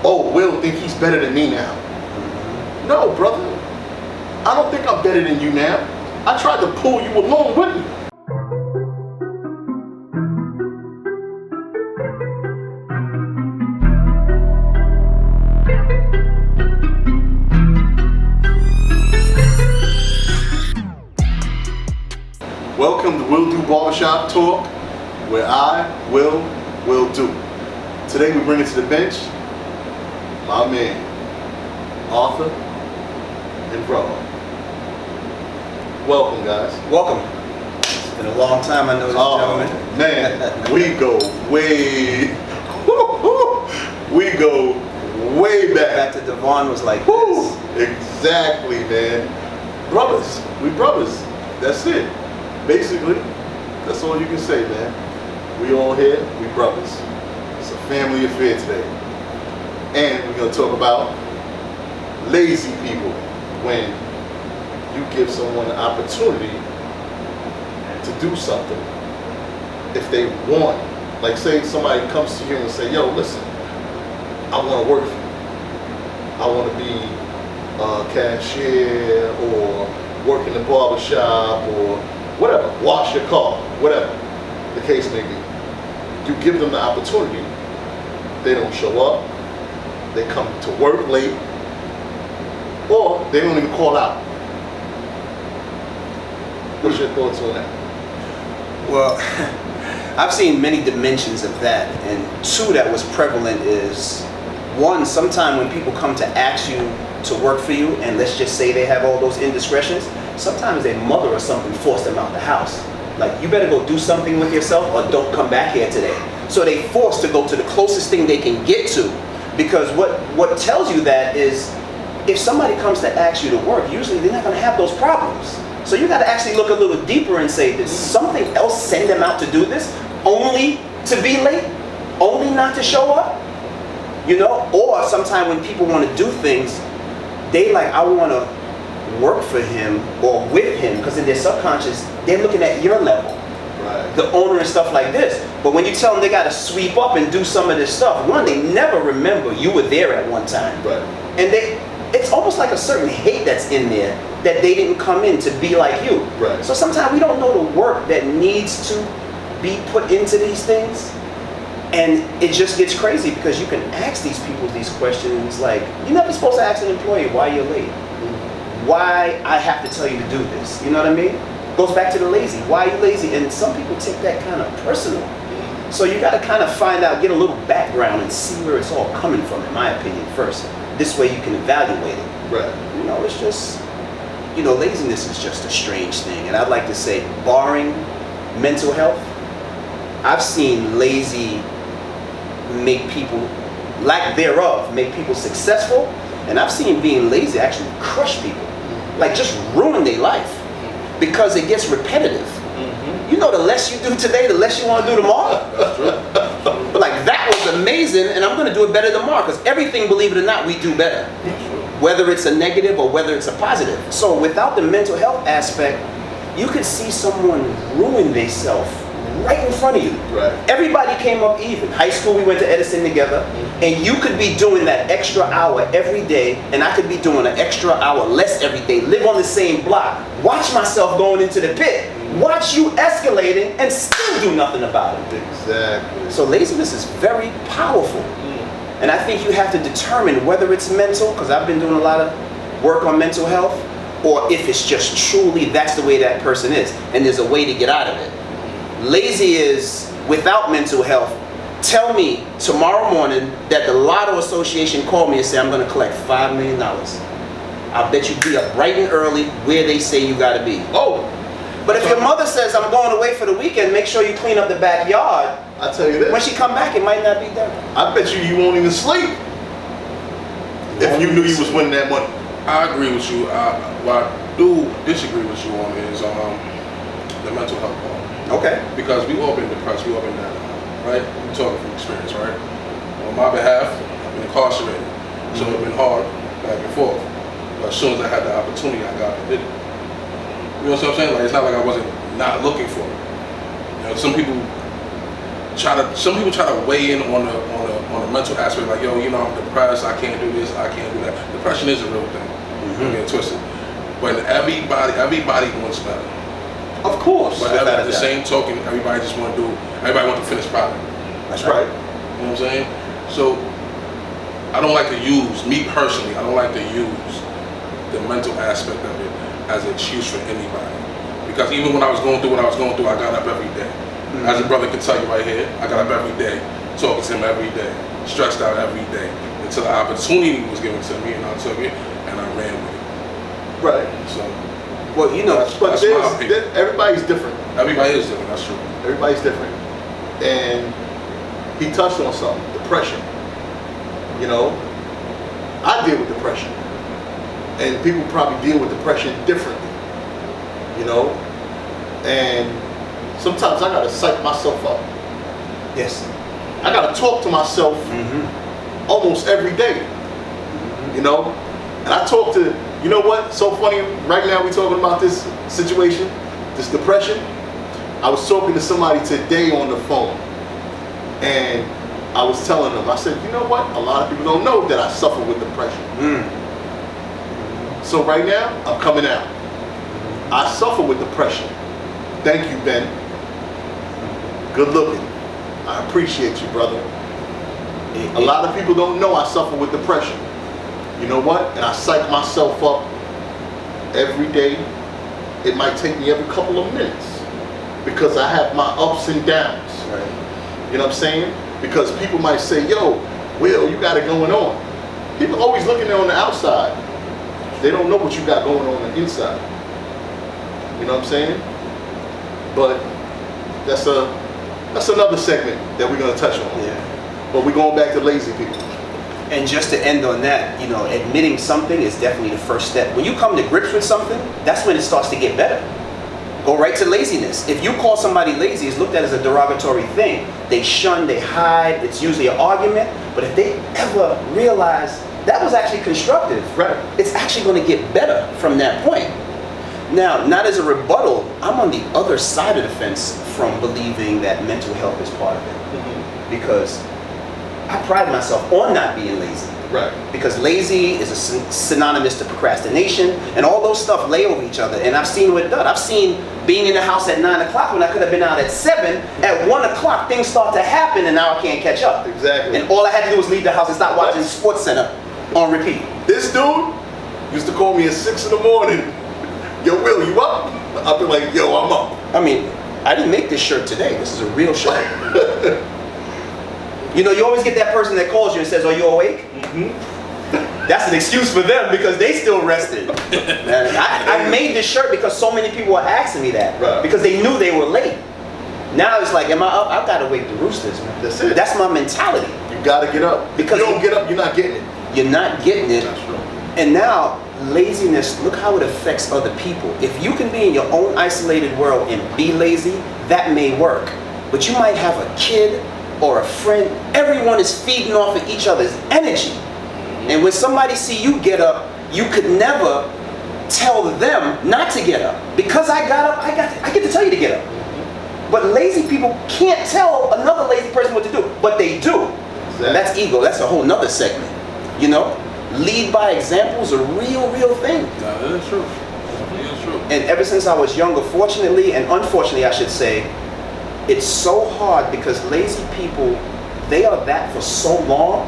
oh, Will think he's better than me now. No, brother. I don't think I'm better than you now. I tried to pull you along with me. Welcome to Will Du Barbershop Talk, where I, Will do. Today we bring it to the bench, my man, Arthur and Roy. Welcome, guys. Welcome. It's been a long time, I know this gentleman. Man, we go way back. Back to Devon was like this. Exactly, man. Brothers. We brothers. That's it. Basically, that's all you can say, man. We all here, we brothers. It's a family affair today. And we're going to talk about lazy people. When you give someone an opportunity to do something, if they want, like say somebody comes to you and say, yo, listen, I want to work for you. I want to be a cashier or work in the barber shop or whatever, wash your car, whatever the case may be. You give them the opportunity, they don't show up, they come to work late, or they don't even call out. What's your thoughts on that? Well, I've seen many dimensions of that, and two that was prevalent is, one, sometime when people come to ask you to work for you, and let's just say they have all those indiscretions, sometimes their mother or something forced them out the house. Like, you better go do something with yourself or don't come back here today. So they forced to go to the closest thing they can get to, because what tells you that is, if somebody comes to ask you to work, usually they're not going to have those problems. So you got to actually look a little deeper and say, did something else send them out to do this? Only to be late? Only not to show up? You know? Or sometime when people want to do things, they like, I want to work for him or with him, because in their subconscious, they're looking at your level. Right. The owner and stuff like this. But when you tell them they got to sweep up and do some of this stuff, one, they never remember you were there at one time. Right. And it's almost like a certain hate that's in there that they didn't come in to be like you. Right. So sometimes we don't know the work that needs to be put into these things. And it just gets crazy because you can ask these people these questions like, you're never supposed to ask an employee why you're late. Why I have to tell you to do this. You know what I mean? Goes back to the lazy. Why are you lazy? And some people take that kind of personal. So you got to kind of find out, get a little background and see where it's all coming from, in my opinion, first. This way you can evaluate it. Right. You know, it's just, you know, laziness is just a strange thing. And I'd like to say, barring mental health, I've seen lazy make people, lack thereof, make people successful. And I've seen being lazy actually crush people. Like just ruin their life. Because it gets repetitive. You know, the less you do today, the less you want to do tomorrow. But like, that was amazing, and I'm going to do it better tomorrow, because everything, believe it or not, we do better. Whether it's a negative or whether it's a positive. So without the mental health aspect, you could see someone ruin themselves right in front of you. Right. Everybody came up even. High school, we went to Edison together, and you could be doing that extra hour every day, and I could be doing an extra hour less every day, live on the same block, watch myself going into the pit, watch you escalating, and still do nothing about it. Exactly. So laziness is very powerful. And I think you have to determine whether it's mental, because I've been doing a lot of work on mental health, or if it's just truly that's the way that person is, and there's a way to get out of it. Lazy is without mental health. Tell me tomorrow morning that the Lotto Association called me and said, I'm going to collect $5 million. I'll bet you be up bright and early where they say you got to be. Oh. But if your mother says, I'm going away for the weekend, make sure you clean up the backyard. I tell you this. When she come back, it might not be done. I bet you won't even sleep if you knew you was winning that money. I agree with you. What I do disagree with you on is the mental health part. Okay. Because we all been depressed, we all been down, right? We're talking from experience, right? On my behalf, I've been incarcerated, so it's been hard back and forth. But as soon as I had the opportunity, I got it and did it. You know what I'm saying? Like, it's not like I wasn't not looking for it. You know, some people some people try to weigh in on the mental aspect, like, yo, you know, I'm depressed, I can't do this, I can't do that. Depression is a real thing. Don't get it twisted. But everybody wants better. Of course. But at the same token, everybody wants the finished product. That's right. You know what I'm saying? So I don't like to use, me personally, I don't like to use the mental aspect of it as an excuse for anybody. Because even when I was going through what I was going through, I got up every day. As a brother can tell you right here, I got up every day, talking to him every day, stressed out every day, until the opportunity was given to me, and I took it, and I ran with it. Right. So, well, you know, but everybody's different. Everybody is different, that's true. Everybody's different. And he touched on something, depression. You know, I deal with depression. And people probably deal with depression differently. You know? And sometimes I gotta psych myself up. yes, I gotta talk to myself almost every day. You know? And I talk to, you know what, so funny, right now we're talking about this situation, this depression. I was talking to somebody today on the phone, and I was telling them, I said, you know what, a lot of people don't know that I suffer with depression. So right now, I'm coming out. I suffer with depression. Thank you, Ben. Good looking. I appreciate you, brother. A lot of people don't know I suffer with depression. You know what? And I psych myself up every day. It might take me every couple of minutes because I have my ups and downs. right. You know what I'm saying? Because people might say, yo, Will, you got it going on. People always looking there on the outside. They don't know what you got going on the inside. You know what I'm saying? But that's another segment that we're going to touch on. Yeah. But we're going back to lazy people. And just to end on that, you know, admitting something is definitely the first step. When you come to grips with something, that's when it starts to get better. Go right to laziness. If you call somebody lazy, it's looked at as a derogatory thing. They shun, they hide, it's usually an argument. But if they ever realize that was actually constructive, Right. it's actually going to get better from that point. Now, not as a rebuttal, I'm on the other side of the fence from believing that mental health is part of it. Because I pride myself on not being lazy. Right. Because lazy is a synonymous to procrastination, and all those stuff lay over each other. And I've seen what it does. I've seen being in the house at 9 o'clock when I could have been out at 7. At 1 o'clock, things start to happen, and now I can't catch up. Exactly. And all I had to do was leave the house and stop watching Sports Center on repeat. This dude used to call me at 6 in the morning. Yo, Will, you up? I'll be like, yo, I'm up. I mean, I didn't make this shirt today. This is a real shirt. You know, you always get that person that calls you and says, are you awake? That's an excuse for them because they still rested. I made this shirt because so many people were asking me that. Right. Because they knew they were late. Now it's like, am I up? I've got to wake the roosters, man. That's it. That's my mentality. You gotta get up. Because if you don't get up, you're not getting it. You're not getting it. That's true. And now, laziness, look how it affects other people. If you can be in your own isolated world and be lazy, that may work. But you might have a kid or a friend. Everyone is feeding off of each other's energy. And when somebody see you get up, you could never tell them not to get up. Because I got up, I get to tell you to get up. But lazy people can't tell another lazy person what to do, but they do. Exactly. And that's ego. That's a whole nother segment. You know, lead by example is a real thing. Yeah, that is true. That is true. And ever since I was younger, fortunately and unfortunately, I should say, it's so hard because lazy people, they are that for so long.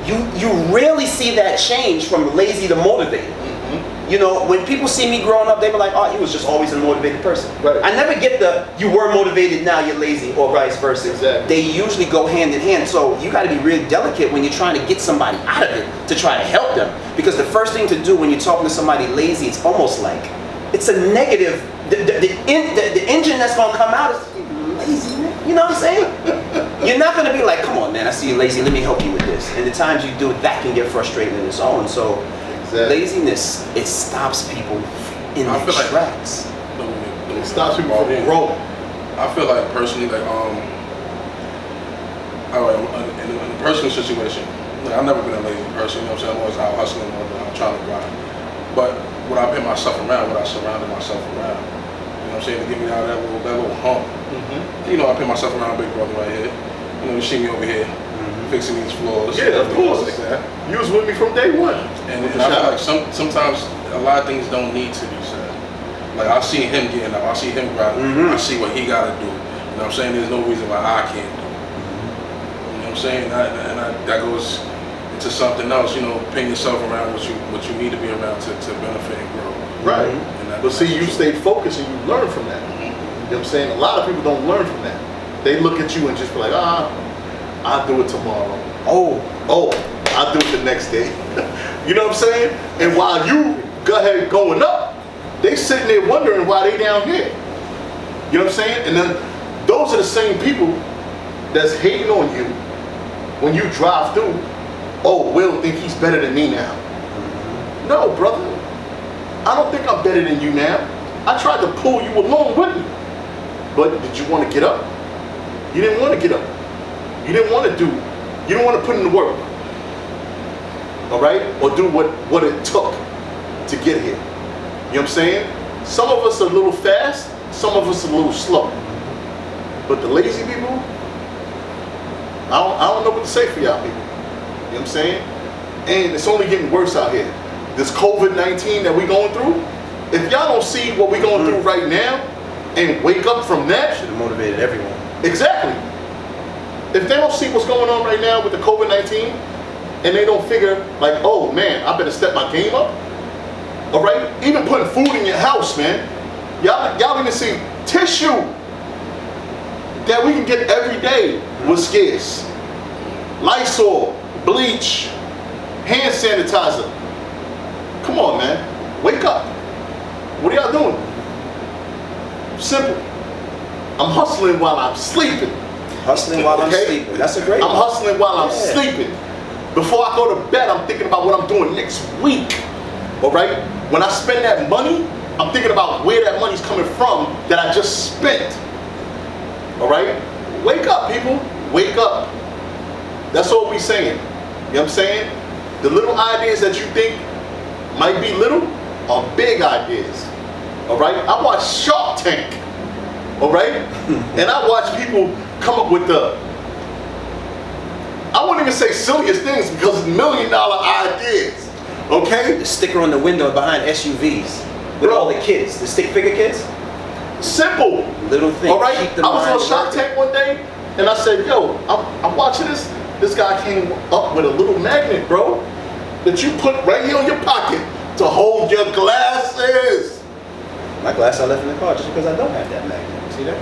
You rarely see that change from lazy to motivated. You know, when people see me growing up, they were like, oh, you was just always a motivated person. Right. I never get the, you were motivated, now you're lazy, or vice versa. Exactly. They usually go hand in hand. So you got to be really delicate when you're trying to get somebody out of it to try to help them. Because the first thing to do when you're talking to somebody lazy, it's almost like, it's a negative, the engine that's going to come out is lazy, man. You know what I'm saying? You're not going to be like, come on, man, I see you lazy, let me help you with this. And the times you do it, that can get frustrating in its own. So laziness, it stops people in their tracks. It stops people from growing. I feel like personally, like in a personal situation, like, I've never been a lazy person. You know what I'm saying? I'm always out hustling, I'm trying to grind. But when I put myself around, when I surrounded myself around, you know what I'm what I'm saying, to give me that little hump. You know, I put myself around Big Brother right here. You know, you see me over here fixing these floors. Yeah, of course. Like that. You was with me from day one. And I feel like sometimes a lot of things don't need to be said. Like I see him getting up, I see him grinding, I see what he got to do. You know what I'm saying? There's no reason why I can't do it. You know what I'm saying? That goes into something else. You know, pin yourself around what you need to be around to benefit and grow. Right. But see, you stayed focused and you learn from that. You know what I'm saying? A lot of people don't learn from that. They look at you and just be like, I'll do it tomorrow. Oh, I'll do it the next day. You know what I'm saying? And while you go ahead going up, they sitting there wondering why they down here. You know what I'm saying? And then those are the same people that's hating on you when you drive through. Oh, Will think he's better than me now. No, brother. I don't think I'm better than you now. I tried to pull you along with me. But did you want to get up? You didn't want to get up. You didn't want to do. You didn't want to put in the work. All right? Or do what it took to get here. You know what I'm saying? Some of us are a little fast, some of us are a little slow. But the lazy people, I don't know what to say for y'all people. You know what I'm saying? And it's only getting worse out here. This COVID-19 that we going through, if y'all don't see what we going through right now and wake up from that. Should have motivated everyone. Exactly. If they don't see what's going on right now with the COVID-19 and they don't figure like, oh man, I better step my game up. All right, even putting food in your house, man. Y'all even see tissue that we can get every day was scarce. Lysol, bleach, hand sanitizer. Come on, man, wake up. What are y'all doing? Simple. I'm hustling while I'm sleeping. Hustling while I'm sleeping. That's a great one. I'm hustling while I'm sleeping. Before I go to bed, I'm thinking about what I'm doing next week. All right? When I spend that money, I'm thinking about where that money's coming from that I just spent. All right? Wake up, people. Wake up. That's all we saying. You know what I'm saying? The little ideas that you think might be little are big ideas. All right? I watch Shark Tank. All right? And I watch people come up with I wouldn't even say silliest things because it's $1 million ideas. Okay? The sticker on the window behind SUVs with all the kids, the stick figure kids. Simple. Little things. All right? I was on Shark Tank one day and I said, yo, I'm watching this. This guy came up with a little magnet, bro, that you put right here on your pocket to hold your glasses. My glass I left in the car just because I don't have that magnet. See that?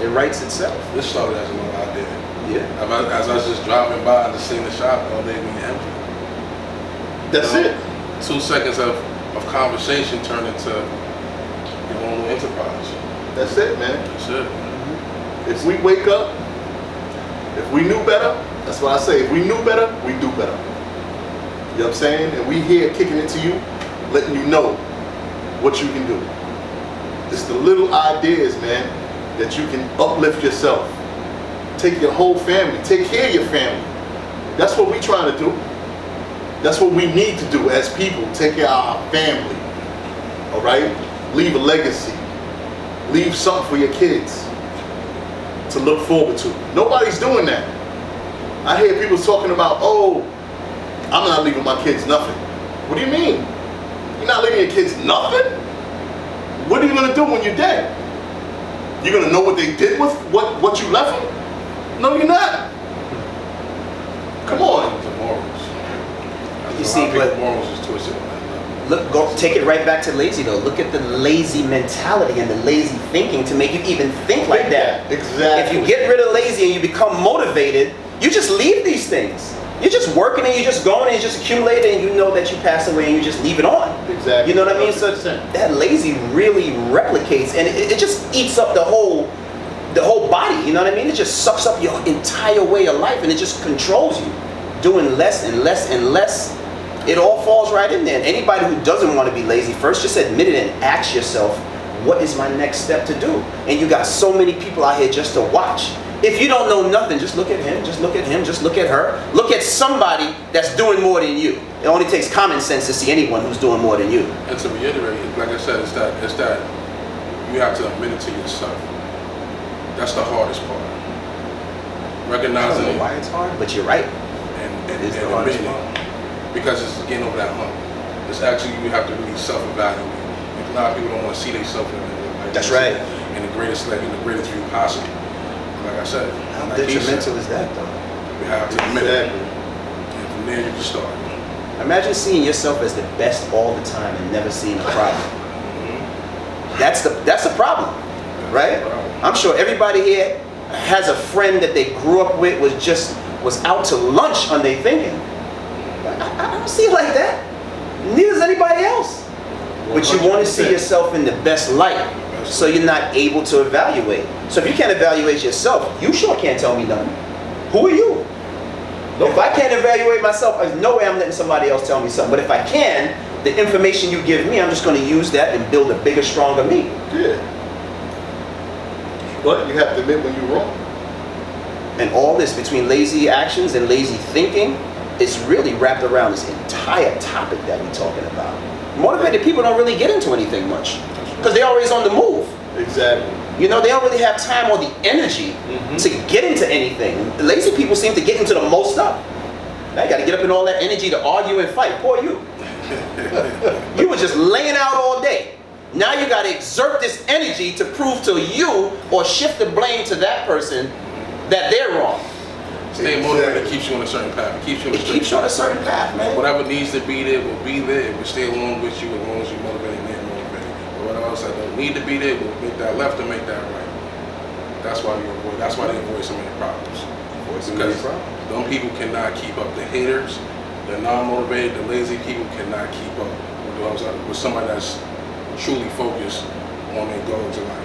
It writes itself. This started as a little idea. Yeah. As I was just driving by and just seeing the shop all day being empty. That's it. 2 seconds of conversation turned into your own little enterprise. That's it, man. That's it. If we wake up, if we knew better, that's what I say. If we knew better, we do better. You know what I'm saying? And we here kicking it to you, letting you know what you can do. It's the little ideas, man, that you can uplift yourself. Take your whole family. Take care of your family. That's what we trying to do. That's what we need to do as people. Take care of our family. All right? Leave a legacy. Leave something for your kids to look forward to. Nobody's doing that. I hear people talking about, oh, I'm not leaving my kids nothing. What do you mean? You're not leaving your kids nothing? What are you going to do when you're dead? You're going to know what they did with what you left them? No, you're not. Come on. The morals. You see, but morals is twisted on that level. Go take it right back to lazy though. Look at the lazy mentality and the lazy thinking to make you even think like that. Exactly. If you get rid of lazy and you become motivated, you just leave these things. You're just working and you're just going and you're just accumulating and you know that you pass away and you just leave it on. Exactly. You know what I mean? So 100%. that lazy really replicates and it just eats up the whole body. You know what I mean? It just sucks up your entire way of life and it just controls you. Doing less and less and less. It all falls right in there. And anybody who doesn't want to be lazy, first just admit it and ask yourself, what is my next step to do? And you got so many people out here just to watch. If you don't know nothing, just look at him, just look at him, just look at her. Look at somebody that's doing more than you. It only takes common sense to see anyone who's doing more than you. And to reiterate, like I said, it's that you have to admit it to yourself. That's the hardest part. I Recognizing don't know it why it's hard, but you're right. and It is the hardest admitting part. it. Because it's getting over that hump. It's actually, you have to really self-evaluate. A lot of people don't want to see themselves in it. That's right. In the greatest view possible. Like I said, How like he said, detrimental is that, though? you have to admit it. Exactly. And from there you can start. Imagine seeing yourself as the best all the time and never seeing a problem. That's the problem, right? I'm sure everybody here has a friend that they grew up with was out to lunch on their thinking. I don't see it like that. Neither does anybody else. But you want to see 100%. yourself in the best light, so you're not able to evaluate. So if you can't evaluate yourself, you sure can't tell me nothing. Who are you? If I can't evaluate myself, there's no way I'm letting somebody else tell me something. But if I can, the information you give me, I'm just going to use that and build a bigger, stronger me. Yeah. But you have to admit when you're wrong. And all this between lazy actions and lazy thinking, it's really wrapped around this entire topic that we're talking about. Motivated people don't really get into anything much because they're always on the move. Exactly. You know, they don't really have time or the energy to get into anything. Lazy people seem to get into the most stuff. Now you got to get up in all that energy to argue and fight. Poor you. You were just laying out all day. Now you got to exert this energy to prove to you or shift the blame to that person that they're wrong. Staying motivated keeps you on a certain path. It keeps you on a It certain keeps you on a certain path, man. Whatever needs to be there will be there. It will stay along with you as long as you're motivated and they're motivated. But whatever else that don't need to be there will make that left and make that right. That's why they avoid so many problems. Because them people cannot keep up. The haters, the non-motivated, the lazy people cannot keep up with somebody that's truly focused on their goals in life.